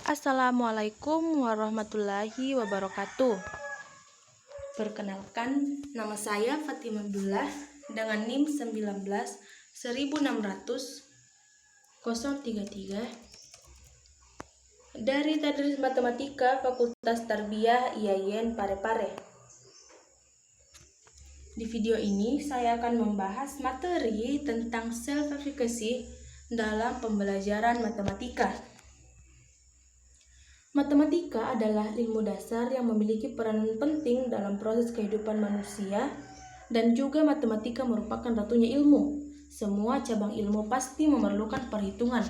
Assalamualaikum warahmatullahi wabarakatuh. Perkenalkan, nama saya Fatimah Abdullah dengan NIM 19 1600033 dari Tadris Matematika Fakultas Tarbiyah IAIN Parepare. Di video ini saya akan membahas materi tentang self-efficacy dalam pembelajaran matematika. Matematika adalah ilmu dasar yang memiliki peranan penting dalam proses kehidupan manusia, dan juga matematika merupakan ratunya ilmu. Semua cabang ilmu pasti memerlukan perhitungan.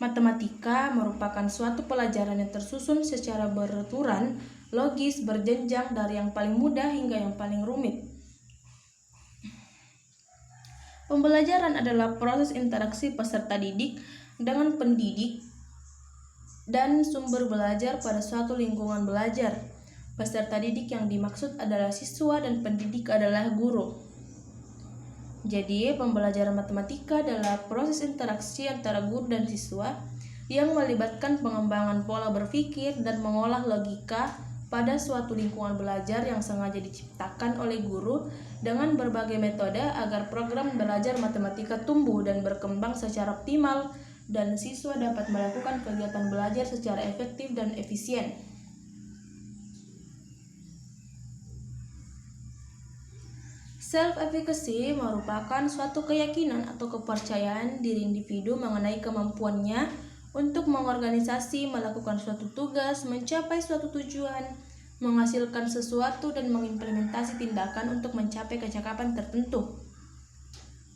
Matematika merupakan suatu pelajaran yang tersusun secara beraturan, logis, berjenjang dari yang paling mudah hingga yang paling rumit. Pembelajaran adalah proses interaksi peserta didik dengan pendidik dan sumber belajar pada suatu lingkungan belajar. Peserta didik yang dimaksud adalah siswa dan pendidik adalah guru. Jadi, pembelajaran matematika adalah proses interaksi antara guru dan siswa yang melibatkan pengembangan pola berpikir dan mengolah logika pada suatu lingkungan belajar yang sengaja diciptakan oleh guru dengan berbagai metode agar program belajar matematika tumbuh dan berkembang secara optimal dan siswa dapat melakukan kegiatan belajar secara efektif dan efisien. Self-efficacy merupakan suatu keyakinan atau kepercayaan diri individu mengenai kemampuannya untuk mengorganisasi, melakukan suatu tugas, mencapai suatu tujuan, menghasilkan sesuatu, dan mengimplementasi tindakan untuk mencapai kecakapan tertentu.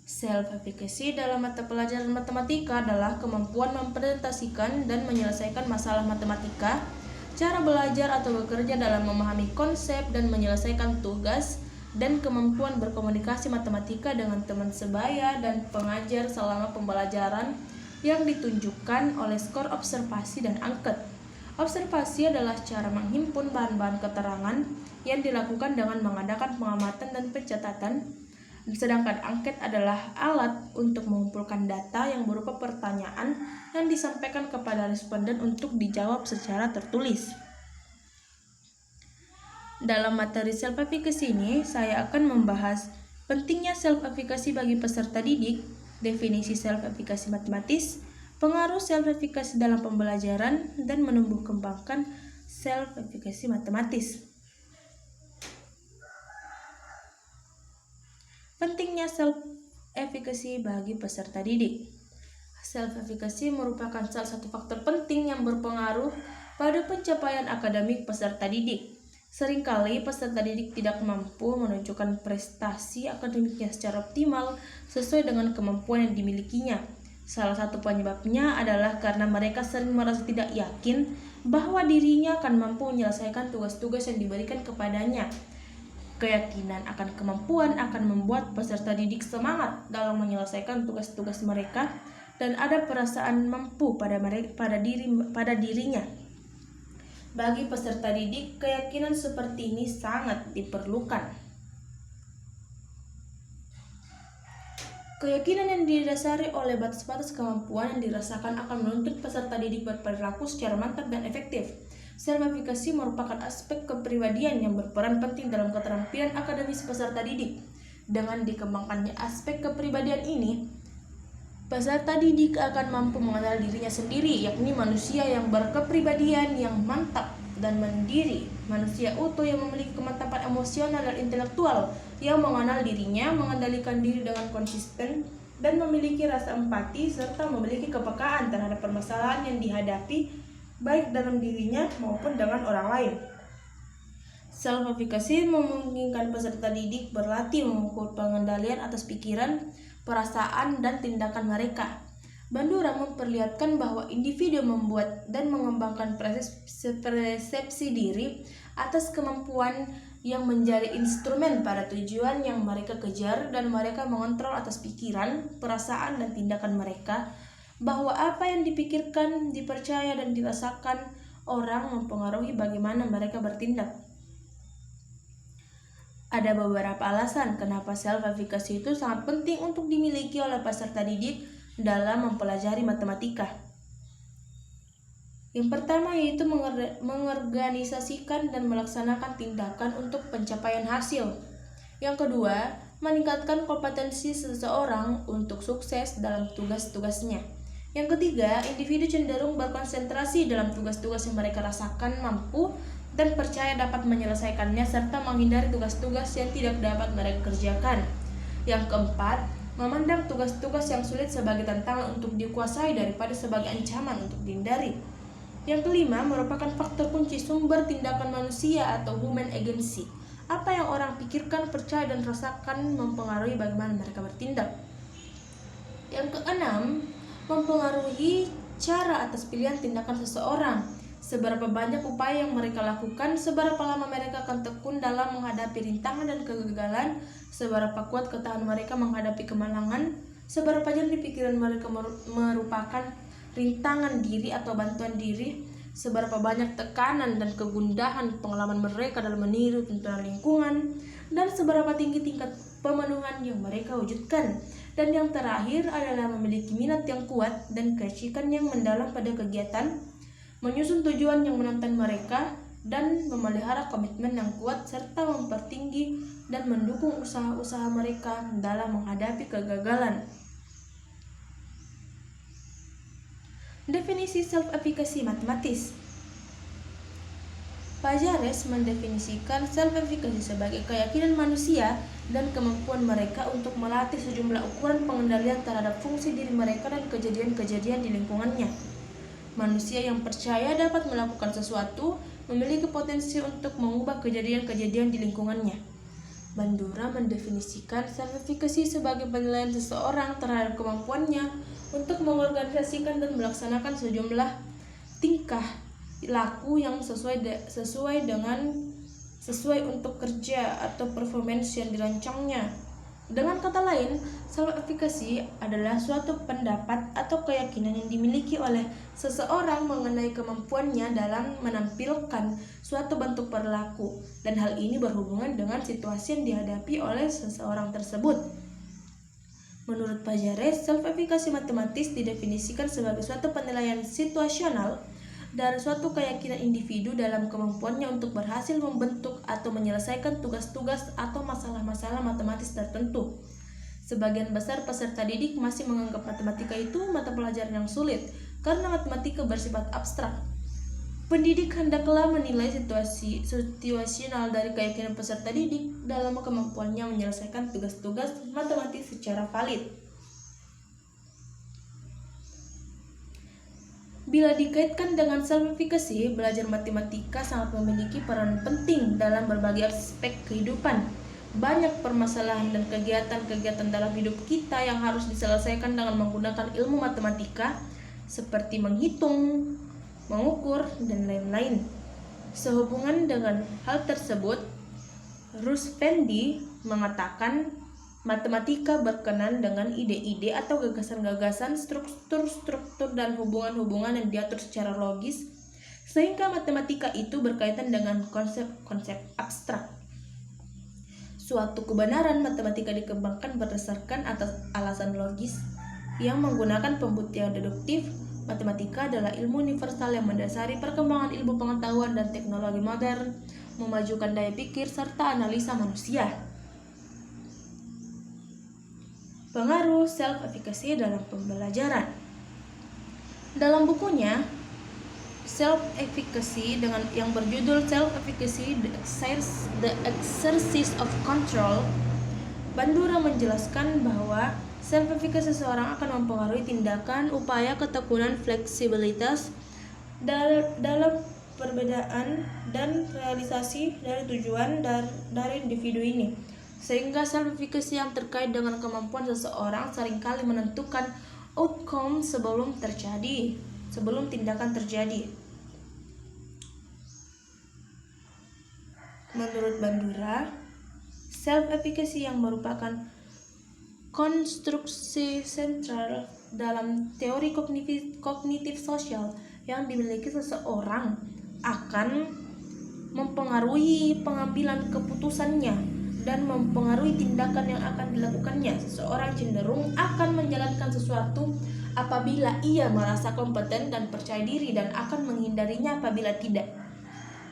Self-efficacy dalam mata pelajaran matematika adalah kemampuan mempresentasikan dan menyelesaikan masalah matematika, cara belajar atau bekerja dalam memahami konsep dan menyelesaikan tugas, dan kemampuan berkomunikasi matematika dengan teman sebaya dan pengajar selama pembelajaran yang ditunjukkan oleh skor observasi dan angket. Observasi adalah cara menghimpun bahan-bahan keterangan yang dilakukan dengan mengadakan pengamatan dan pencatatan, sedangkan angket adalah alat untuk mengumpulkan data yang berupa pertanyaan yang disampaikan kepada responden untuk dijawab secara tertulis. Dalam materi self-efficacy ini, saya akan membahas pentingnya self-efficacy bagi peserta didik, definisi self-efficacy matematis, pengaruh self-efficacy dalam pembelajaran, dan menumbuh kembangkan self-efficacy matematis. Pentingnya self-efficacy bagi peserta didik. Self-efficacy merupakan salah satu faktor penting yang berpengaruh pada pencapaian akademik peserta didik. Seringkali peserta didik tidak mampu menunjukkan prestasi akademiknya secara optimal sesuai dengan kemampuan yang dimilikinya. Salah satu penyebabnya adalah karena mereka sering merasa tidak yakin bahwa dirinya akan mampu menyelesaikan tugas-tugas yang diberikan kepadanya. Keyakinan akan kemampuan akan membuat peserta didik semangat dalam menyelesaikan tugas-tugas mereka dan ada perasaan mampu pada dirinya. Bagi peserta didik, keyakinan seperti ini sangat diperlukan. Keyakinan yang didasari oleh batas-batas kemampuan yang dirasakan akan menuntut peserta didik berperilaku secara mantap dan efektif. Self-efficacy merupakan aspek kepribadian yang berperan penting dalam keterampilan akademis peserta didik. Dengan dikembangkannya aspek kepribadian ini, peserta didik akan mampu mengenal dirinya sendiri, yakni manusia yang berkepribadian yang mantap dan mandiri, manusia utuh yang memiliki kemantapan emosional dan intelektual, yang mengenal dirinya, mengendalikan diri dengan konsisten, dan memiliki rasa empati, serta memiliki kepekaan terhadap permasalahan yang dihadapi baik dalam dirinya maupun dengan orang lain. Self-efficacy memungkinkan peserta didik berlatih mengukur pengendalian atas pikiran, perasaan, dan tindakan mereka. Bandura memperlihatkan bahwa individu membuat dan mengembangkan persepsi diri atas kemampuan yang menjadi instrumen pada tujuan yang mereka kejar, dan mereka mengontrol atas pikiran, perasaan, dan tindakan mereka, bahwa apa yang dipikirkan, dipercaya, dan dirasakan orang mempengaruhi bagaimana mereka bertindak. Ada beberapa alasan kenapa self-efficacy itu sangat penting untuk dimiliki oleh peserta didik dalam mempelajari matematika. Yang pertama yaitu mengorganisasikan dan melaksanakan tindakan untuk pencapaian hasil. Yang kedua, meningkatkan kompetensi seseorang untuk sukses dalam tugas-tugasnya. Yang ketiga, individu cenderung berkonsentrasi dalam tugas-tugas yang mereka rasakan mampu dan percaya dapat menyelesaikannya serta menghindari tugas-tugas yang tidak dapat mereka kerjakan. Yang keempat, memandang tugas-tugas yang sulit sebagai tantangan untuk dikuasai daripada sebagai ancaman untuk dihindari. Yang kelima, merupakan faktor kunci sumber tindakan manusia atau human agency. Apa yang orang pikirkan, percaya, dan rasakan mempengaruhi bagaimana mereka bertindak. Yang keenam, mempengaruhi cara atas pilihan tindakan seseorang. Seberapa banyak upaya yang mereka lakukan, seberapa lama mereka akan tekun dalam menghadapi rintangan dan kegagalan, seberapa kuat ketahanan mereka menghadapi kemalangan, seberapa jernih pikiran mereka merupakan rintangan diri atau bantuan diri, seberapa banyak tekanan dan kegundahan pengalaman mereka dalam meniru tuntunan lingkungan, dan seberapa tinggi tingkat pemenuhan yang mereka wujudkan. Dan yang terakhir adalah memiliki minat yang kuat dan keasikan yang mendalam pada kegiatan, menyusun tujuan yang menantang mereka, dan memelihara komitmen yang kuat serta mempertinggi dan mendukung usaha-usaha mereka dalam menghadapi kegagalan. Definisi self-efficacy matematis. Pajares mendefinisikan self-efficacy sebagai keyakinan manusia dan kemampuan mereka untuk melatih sejumlah ukuran pengendalian terhadap fungsi diri mereka dan kejadian-kejadian di lingkungannya. Manusia yang percaya dapat melakukan sesuatu memiliki potensi untuk mengubah kejadian-kejadian di lingkungannya. Bandura mendefinisikan self-efficacy sebagai penilaian seseorang terhadap kemampuannya untuk mengorganisasikan dan melaksanakan sejumlah tingkah laku yang sesuai untuk kerja atau performance yang dirancangnya. Dengan kata lain, self-efficacy adalah suatu pendapat atau keyakinan yang dimiliki oleh seseorang mengenai kemampuannya dalam menampilkan suatu bentuk perilaku, dan hal ini berhubungan dengan situasi yang dihadapi oleh seseorang tersebut. Menurut Pajares, self-efficacy matematis didefinisikan sebagai suatu penilaian situasional dari suatu keyakinan individu dalam kemampuannya untuk berhasil membentuk atau menyelesaikan tugas-tugas atau masalah-masalah matematis tertentu. Sebagian besar peserta didik masih menganggap matematika itu mata pelajaran yang sulit karena matematika bersifat abstrak. Pendidik hendaklah menilai situasional dari keyakinan peserta didik dalam kemampuannya menyelesaikan tugas-tugas matematis secara valid. Bila dikaitkan dengan self-efficacy, belajar matematika sangat memiliki peran penting dalam berbagai aspek kehidupan. Banyak permasalahan dan kegiatan-kegiatan dalam hidup kita yang harus diselesaikan dengan menggunakan ilmu matematika, seperti menghitung, mengukur, dan lain-lain. Sehubungan dengan hal tersebut, Rusvendi mengatakan matematika berkenan dengan ide-ide atau gagasan-gagasan, struktur-struktur, dan hubungan-hubungan yang diatur secara logis, sehingga matematika itu berkaitan dengan konsep-konsep abstrak. Suatu kebenaran matematika dikembangkan berdasarkan atas alasan logis yang menggunakan pembuktian deduktif. Matematika adalah ilmu universal yang mendasari perkembangan ilmu pengetahuan dan teknologi modern, memajukan daya pikir serta analisa manusia. Pengaruh self-efficacy dalam pembelajaran. Dalam bukunya Self-Efficacy dengan yang berjudul Self-Efficacy, The Exercise of Control, Bandura menjelaskan bahwa self-efficacy seseorang akan mempengaruhi tindakan, upaya, ketekunan, fleksibilitas dalam perbedaan dan realisasi dari tujuan dari individu ini. Sehingga self-efficacy yang terkait dengan kemampuan seseorang seringkali menentukan outcome sebelum tindakan terjadi. Menurut Bandura, self-efficacy yang merupakan konstruksi sentral dalam teori kognitif sosial yang dimiliki seseorang akan mempengaruhi pengambilan keputusannya dan mempengaruhi tindakan yang akan dilakukannya. Seseorang cenderung akan menjalankan sesuatu apabila ia merasa kompeten dan percaya diri dan akan menghindarinya apabila tidak.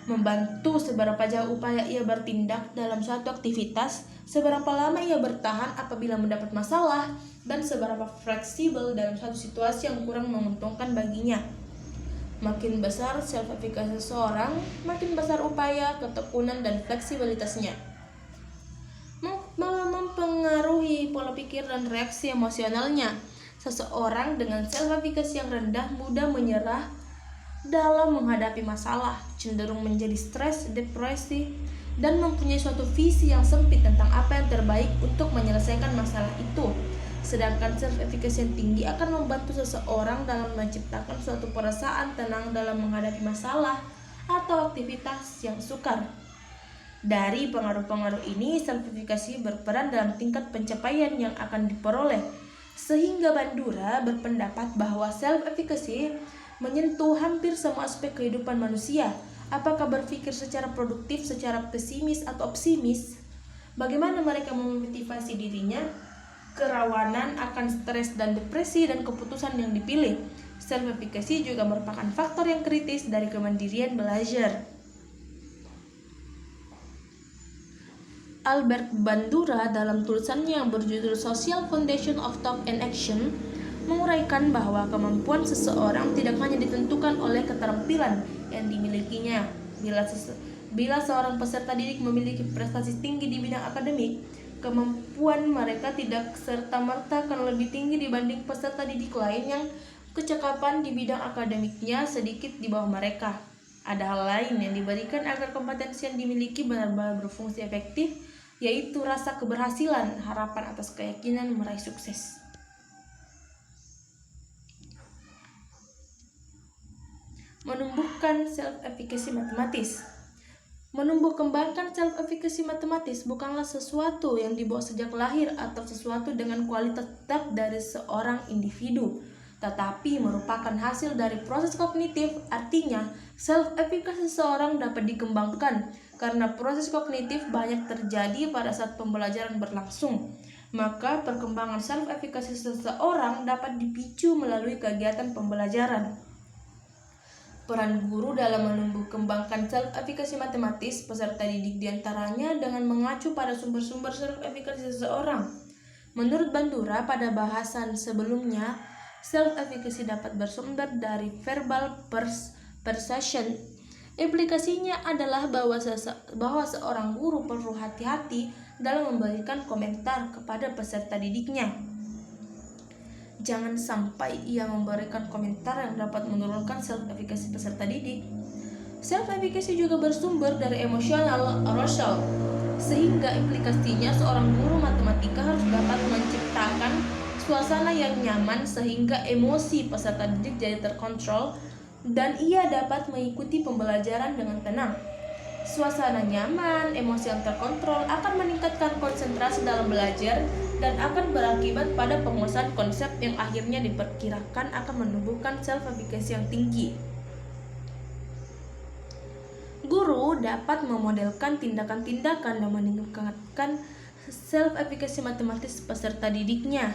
Membantu seberapa jauh upaya ia bertindak dalam suatu aktivitas, seberapa lama ia bertahan apabila mendapat masalah, dan seberapa fleksibel dalam suatu situasi yang kurang menguntungkan baginya. Makin besar self-efficacy seseorang, makin besar upaya, ketekunan, dan fleksibilitasnya. Mempengaruhi pola pikir dan reaksi emosionalnya. Seseorang dengan self-efficacy yang rendah mudah menyerah dalam menghadapi masalah, cenderung menjadi stres, depresi, dan mempunyai suatu visi yang sempit tentang apa yang terbaik untuk menyelesaikan masalah itu. Sedangkan self-efficacy yang tinggi akan membantu seseorang dalam menciptakan suatu perasaan tenang dalam menghadapi masalah atau aktivitas yang sukar. Dari pengaruh-pengaruh ini, self-efficacy berperan dalam tingkat pencapaian yang akan diperoleh, sehingga Bandura berpendapat bahwa self-efficacy menyentuh hampir semua aspek kehidupan manusia. Apakah berpikir secara produktif, secara pesimis atau optimis, bagaimana mereka memotivasi dirinya, kerawanan akan stres dan depresi, dan keputusan yang dipilih. Self-efficacy juga merupakan faktor yang kritis dari kemandirian belajar. Albert Bandura dalam tulisannya yang berjudul Social Foundation of Thought and Action menguraikan bahwa kemampuan seseorang tidak hanya ditentukan oleh keterampilan yang dimilikinya. Bila seorang peserta didik memiliki prestasi tinggi di bidang akademik, kemampuan mereka tidak serta-merta akan lebih tinggi dibanding peserta didik lain yang kecakapan di bidang akademiknya sedikit di bawah mereka. Ada hal lain yang diberikan agar kompetensi yang dimiliki benar-benar berfungsi efektif, yaitu rasa keberhasilan, harapan atas keyakinan meraih sukses. Menumbuhkan self-efficacy matematis. Menumbuh kembangkan self-efficacy matematis bukanlah sesuatu yang dibawa sejak lahir atau sesuatu dengan kualitas tetap dari seorang individu, tetapi merupakan hasil dari proses kognitif. Artinya, self-efficacy seseorang dapat dikembangkan karena proses kognitif banyak terjadi pada saat pembelajaran berlangsung. Maka perkembangan self-efficacy seseorang dapat dipicu melalui kegiatan pembelajaran. Peran guru dalam menumbuh kembangkan self-efficacy matematis peserta didik diantaranya dengan mengacu pada sumber-sumber self-efficacy seseorang. Menurut Bandura pada bahasan sebelumnya, self-efficacy dapat bersumber dari verbal persuasion. Implikasinya adalah bahwa seorang guru perlu hati-hati dalam memberikan komentar kepada peserta didiknya. Jangan sampai ia memberikan komentar yang dapat menurunkan self-efficacy peserta didik. Self-efficacy juga bersumber dari emotional arousal, sehingga implikasinya seorang guru matematika harus dapat menciptakan suasana yang nyaman sehingga emosi peserta didik jadi terkontrol dan ia dapat mengikuti pembelajaran dengan tenang. Suasana nyaman, emosi yang terkontrol akan meningkatkan konsentrasi dalam belajar dan akan berakibat pada penguasaan konsep yang akhirnya diperkirakan akan menumbuhkan self-efficacy yang tinggi. Guru dapat memodelkan tindakan-tindakan yang meningkatkan self-efficacy matematis peserta didiknya.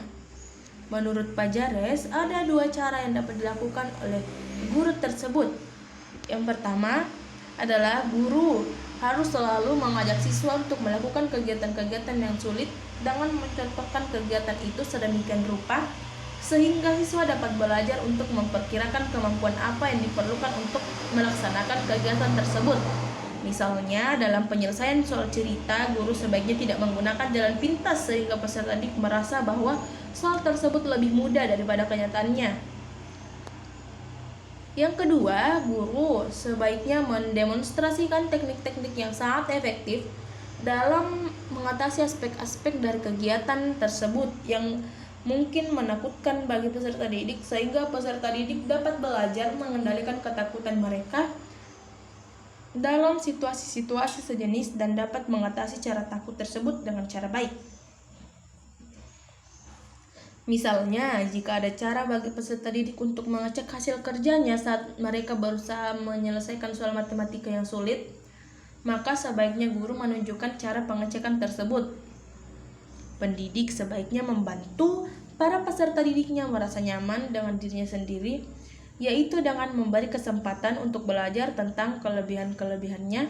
Menurut Pajares, ada dua cara yang dapat dilakukan oleh guru tersebut. Yang pertama adalah guru harus selalu mengajak siswa untuk melakukan kegiatan-kegiatan yang sulit dengan mencontohkan kegiatan itu sedemikian rupa sehingga siswa dapat belajar untuk memperkirakan kemampuan apa yang diperlukan untuk melaksanakan kegiatan tersebut. Misalnya, dalam penyelesaian soal cerita, guru sebaiknya tidak menggunakan jalan pintas sehingga peserta didik merasa bahwa soal tersebut lebih mudah daripada kenyataannya. Yang kedua, guru sebaiknya mendemonstrasikan teknik-teknik yang sangat efektif dalam mengatasi aspek-aspek dari kegiatan tersebut yang mungkin menakutkan bagi peserta didik sehingga peserta didik dapat belajar mengendalikan ketakutan mereka dalam situasi-situasi sejenis dan dapat mengatasi cara takut tersebut dengan cara baik. Misalnya, jika ada cara bagi peserta didik untuk mengecek hasil kerjanya saat mereka berusaha menyelesaikan soal matematika yang sulit, maka sebaiknya guru menunjukkan cara pengecekan tersebut. Pendidik sebaiknya membantu para peserta didiknya merasa nyaman dengan dirinya sendiri, yaitu dengan memberi kesempatan untuk belajar tentang kelebihan-kelebihannya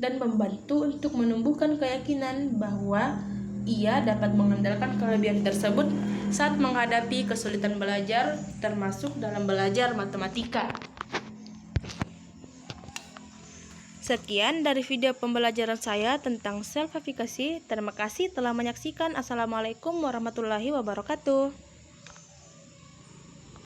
dan membantu untuk menumbuhkan keyakinan bahwa ia dapat mengandalkan kelebihan tersebut saat menghadapi kesulitan belajar, termasuk dalam belajar matematika. Sekian dari video pembelajaran saya tentang self-efficacy. Terima kasih telah menyaksikan. Assalamualaikum warahmatullahi wabarakatuh.